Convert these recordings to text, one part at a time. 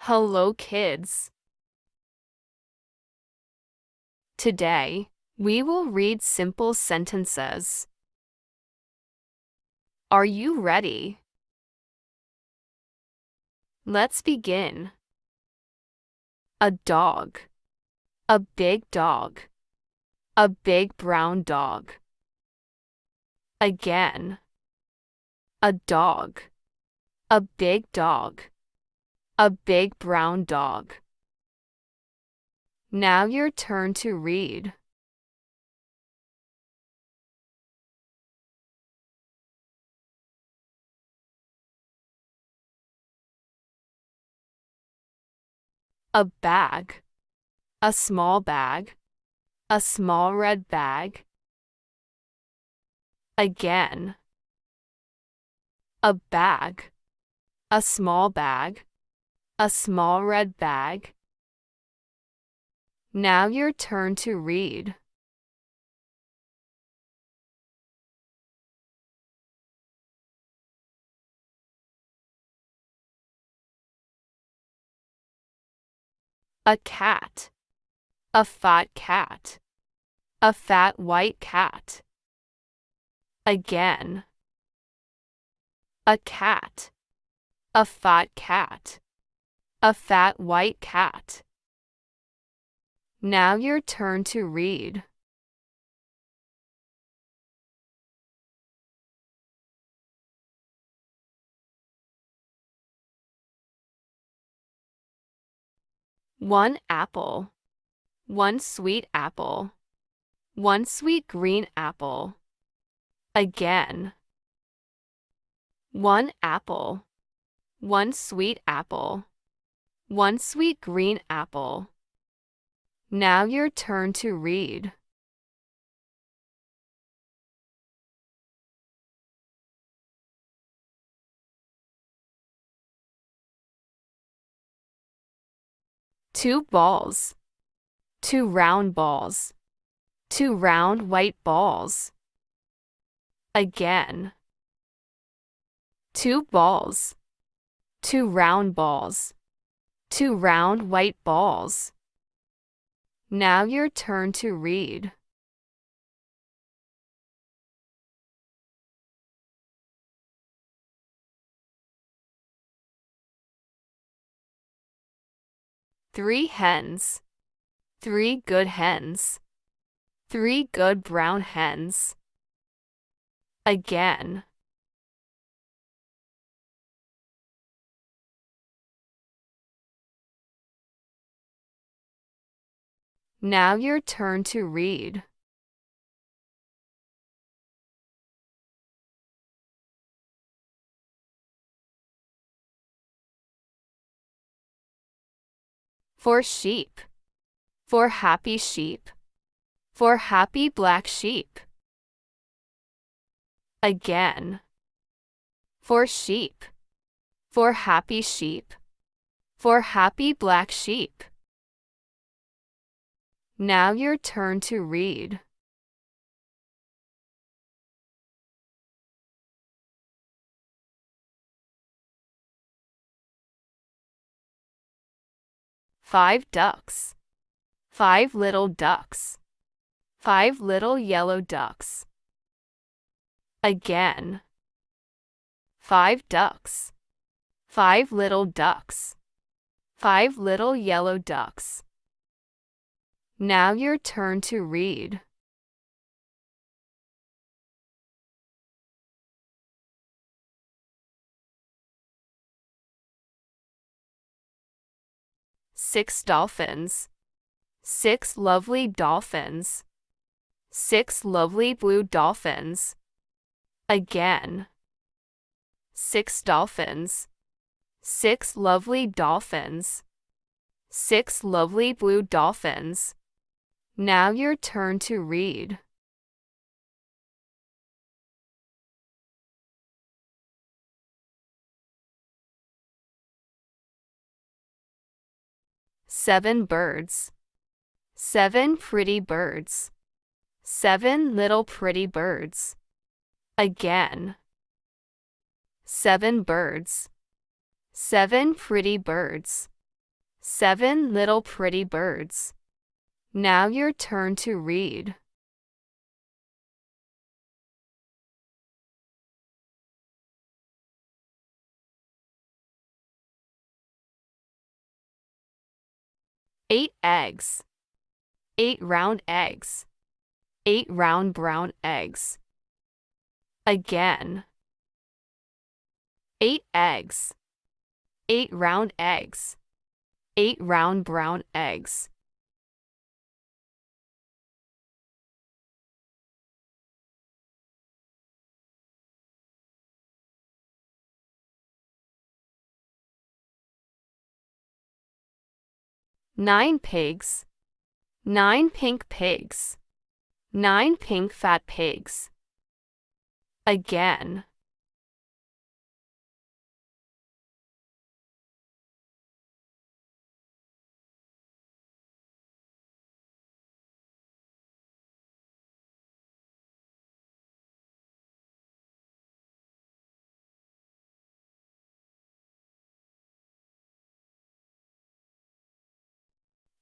Hello, kids. Today, we will read simple sentences. Are you ready? Let's begin. A dog. A big dog. A big brown dog. Again. A dog. A big dog. A big brown dog. Now your turn to read. A bag. A small bag. A small red bag. Again. A bag. A small bag. A small red bag. Now your turn to read. A cat. A fat cat. A fat white cat. Again. A cat. A fat cat. A fat white cat. Now your turn to read. One apple. One sweet apple. One sweet green apple. Again. One apple. One sweet apple. One sweet green apple. Now your turn to read. Two balls. Two round balls. Two round white balls. Again. Two balls. Two round balls. Two round white balls. Now your turn to read. Three hens. Three good hens. Three good brown hens. Again. Now your turn to read. Four sheep. Four happy sheep. Four happy black sheep. Again. Four sheep. Four happy sheep. Four happy black sheep. Now your turn to read. Five ducks. Five little ducks. Five little yellow ducks. Again. Five ducks. Five little ducks. Five little yellow ducks. Now your turn to read. Six dolphins. Six lovely dolphins. Six lovely blue dolphins. Again. Six dolphins. Six lovely dolphins. Six lovely blue dolphins. Now your turn to read. Seven birds. Seven pretty birds. Seven little pretty birds. Again. Seven birds. Seven pretty birds. 7 little pretty birds. Now your turn to read. Eight eggs. 8 round eggs. 8 round brown eggs. Again. 8 eggs. 8 round eggs. 8 round brown eggs. Nine pigs. 9 pink pigs. 9 pink fat pigs. Again.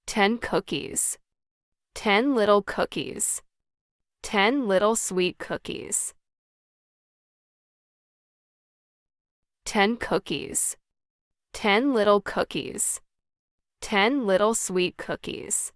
10 cookies. 10 little cookies. 10 little sweet cookies. 10 cookies. 10 little cookies. 10 little sweet cookies.